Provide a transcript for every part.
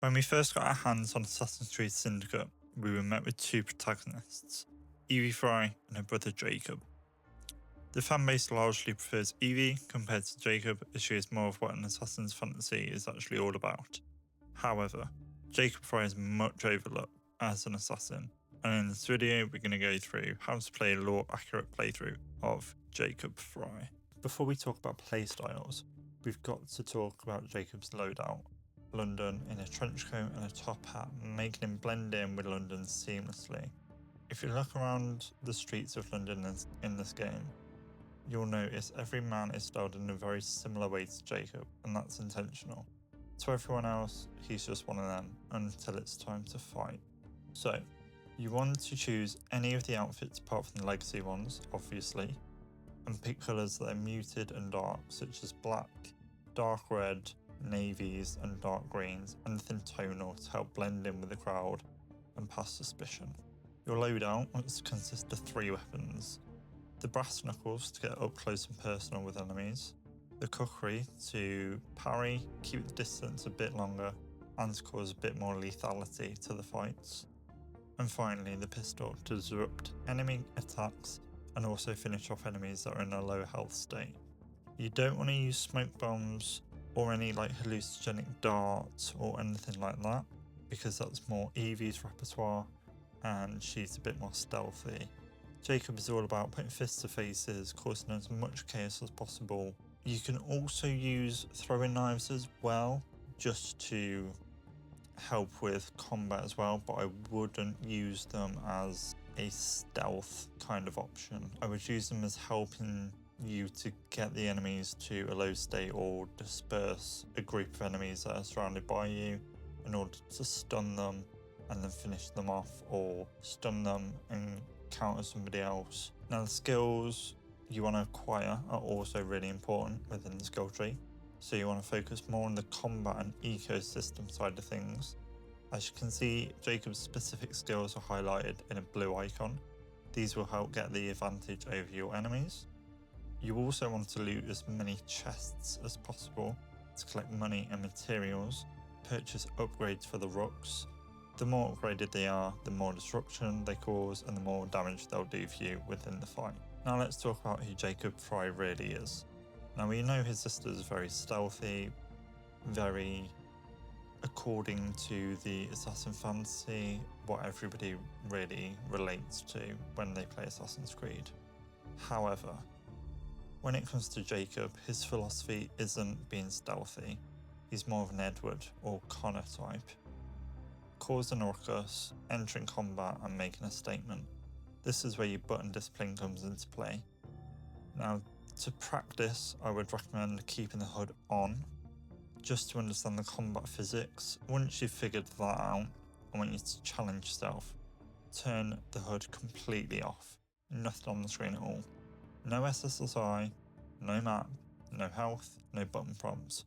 When we first got our hands on Assassin's Creed Syndicate, we were met with two protagonists, AC Fandom and her brother Jacob. The fanbase largely prefers Evie compared to Jacob, as she is more of what an assassin's fantasy is actually all about. However, Jacob Frye is much overlooked as an assassin, and in this video we're going to go through how to play a lore-accurate playthrough of Jacob Frye. Before we talk about playstyles, we've got to talk about Jacob's loadout. London in a trench coat and a top hat, making him blend in with London seamlessly. If you look around the streets of London in this game, you'll notice every man is styled in a very similar way to Jacob, and that's intentional. To everyone else, he's just one of them until it's time to fight. So, you want to choose any of the outfits apart from the legacy ones, obviously, and pick colours that are muted and dark, such as black, dark red, navies and dark greens, anything tonal to help blend in with the crowd and pass suspicion. Your loadout must consist of 3 weapons: the brass knuckles to get up close and personal with enemies, the kukri to parry, keep the distance a bit longer and to cause a bit more lethality to the fights, and finally the pistol to disrupt enemy attacks and also finish off enemies that are in a low health state. You don't want to use smoke bombs or any like hallucinogenic darts or anything like that, because that's more Evie's repertoire and she's a bit more stealthy. Jacob is all about putting fists to faces, causing as much chaos as possible. You can also use throwing knives as well, just to help with combat as well, but I wouldn't use them as a stealth kind of option. I would use them as helping you to get the enemies to a low state or disperse a group of enemies that are surrounded by you in order to stun them and then finish them off, or stun them and counter somebody else. Now the skills you want to acquire are also really important within the skill tree, so you want to focus more on the combat and ecosystem side of things. As you can see, Jacob's specific skills are highlighted in a blue icon. These will help get the advantage over your enemies. You also want to loot as many chests as possible to collect money and materials, purchase upgrades for the Rooks. The more upgraded they are, the more disruption they cause and the more damage they'll do for you within the fight. Now let's talk about who Jacob Frye really is. Now we know his sister is very stealthy, very according to the assassin fantasy, what everybody really relates to when they play Assassin's Creed. However, when it comes to Jacob, his philosophy isn't being stealthy. He's more of an Edward or Connor type. Causing a ruckus, entering combat and making a statement. This is where your button discipline comes into play. Now, to practice, I would recommend keeping the HUD on, just to understand the combat physics. Once you've figured that out, I want you to challenge yourself. Turn the HUD completely off. Nothing on the screen at all. No SSSI, no map, no health, no button prompts.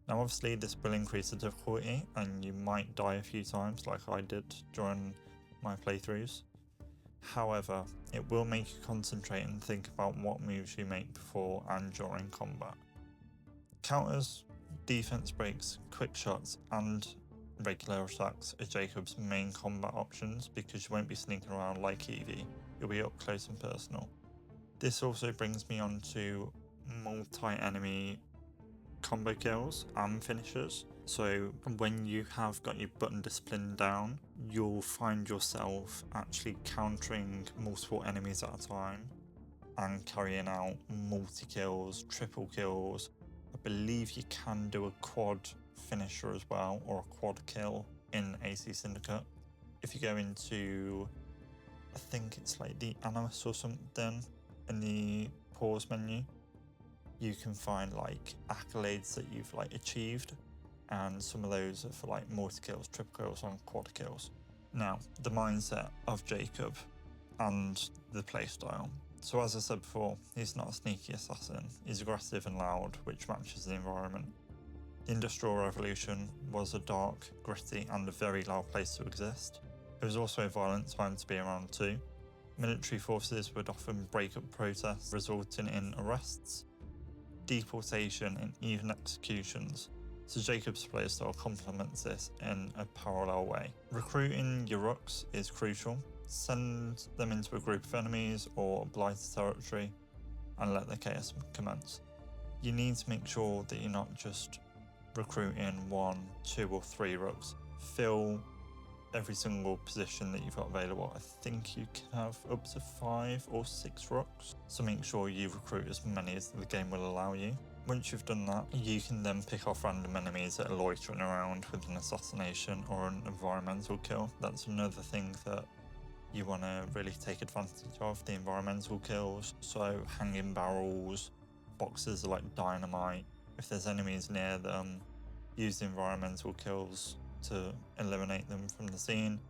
Now obviously this will increase the difficulty and you might die a few times like I did during my playthroughs. However, it will make you concentrate and think about what moves you make before and during combat. Counters, defense breaks, quick shots and regular attacks are Jacob's main combat options, because you won't be sneaking around like Evie, you'll be up close and personal. This also brings me on to multi-enemy combo kills and finishers. So when you have got your button discipline down, you'll find yourself actually countering multiple enemies at a time and carrying out multi-kills, triple kills. I believe you can do a quad finisher as well, or a quad kill in AC Syndicate. If you go into, I think it's like the Animus or something, in the pause menu, you can find like accolades that you've like achieved, and some of those are for like multi-kills, triple kills and quad kills. Now, the mindset of Jacob and the playstyle. So as I said before, he's not a sneaky assassin, he's aggressive and loud, which matches the environment. The Industrial Revolution was a dark, gritty and a very loud place to exist. It was also a violent time to be around too. Military forces would often break up protests, resulting in arrests, deportation and even executions. So Jacob's playstyle complements this in a parallel way. Recruiting your Rooks is crucial. Send them into a group of enemies or blighted territory and let the chaos commence. You need to make sure that you're not just recruiting 1, 2 or 3 Rooks. Fill every single position that you've got available. I think you can have up to 5 or 6 Rooks, so make sure you recruit as many as the game will allow you. Once you've done that, you can then pick off random enemies that are loitering around with an assassination or an environmental kill. That's another thing that you want to really take advantage of, the environmental kills. So hanging barrels, boxes like dynamite. If there's enemies near them, use the environmental kills to eliminate them from the scene.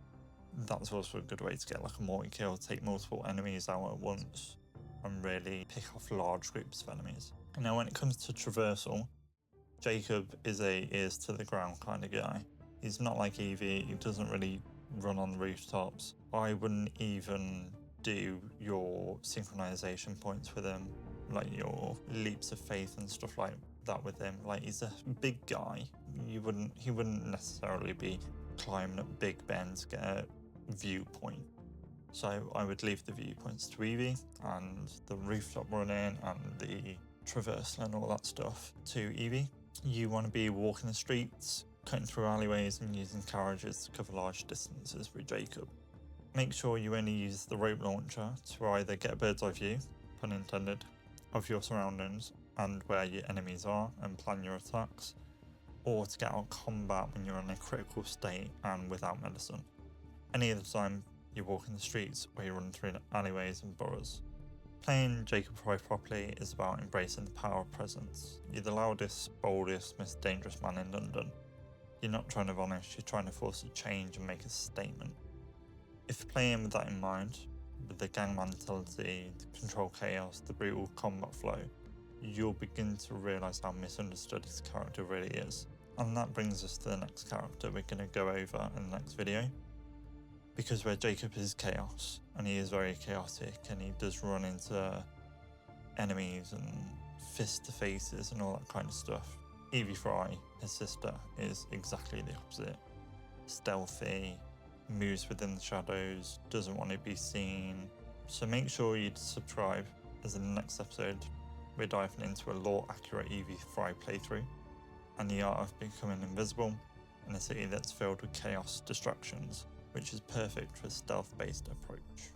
That's also a good way to get like a multi-kill, take multiple enemies out at once and really pick off large groups of enemies. Now when it comes to traversal, Jacob is a ears to the ground kind of guy. He's not like Evie, he doesn't really run on the rooftops. I wouldn't even do your synchronization points with him, like your leaps of faith and stuff like that with him. Like, he's a big guy. He wouldn't necessarily be climbing up Big Ben to get a viewpoint. So I would leave the viewpoints to Evie and the rooftop running and the traversal and all that stuff to Evie. You want to be walking the streets, cutting through alleyways and using carriages to cover large distances with Jacob. Make sure you only use the rope launcher to either get a bird's eye view, pun intended, of your surroundings and where your enemies are and plan your attacks, or to get out of combat when you're in a critical state and without medicine. Any other time you walk in the streets or you run through alleyways and boroughs. Playing Jacob Frye properly is about embracing the power of presence. You're the loudest, boldest, most dangerous man in London. You're not trying to vanish, you're trying to force a change and make a statement. If playing with that in mind, with the gang mentality, the control chaos, the brutal combat flow, you'll begin to realise how misunderstood his character really is. And that brings us to the next character we're going to go over in the next video. Because where Jacob is chaos, and he is very chaotic, and he does run into enemies and fist to faces and all that kind of stuff, Evie Frye, his sister, is exactly the opposite. Stealthy, moves within the shadows, doesn't want to be seen. So make sure you subscribe, as in the next episode we're diving into a lore-accurate Evie Frye playthrough and the art of becoming invisible in a city that's filled with chaos distractions, which is perfect for a stealth-based approach.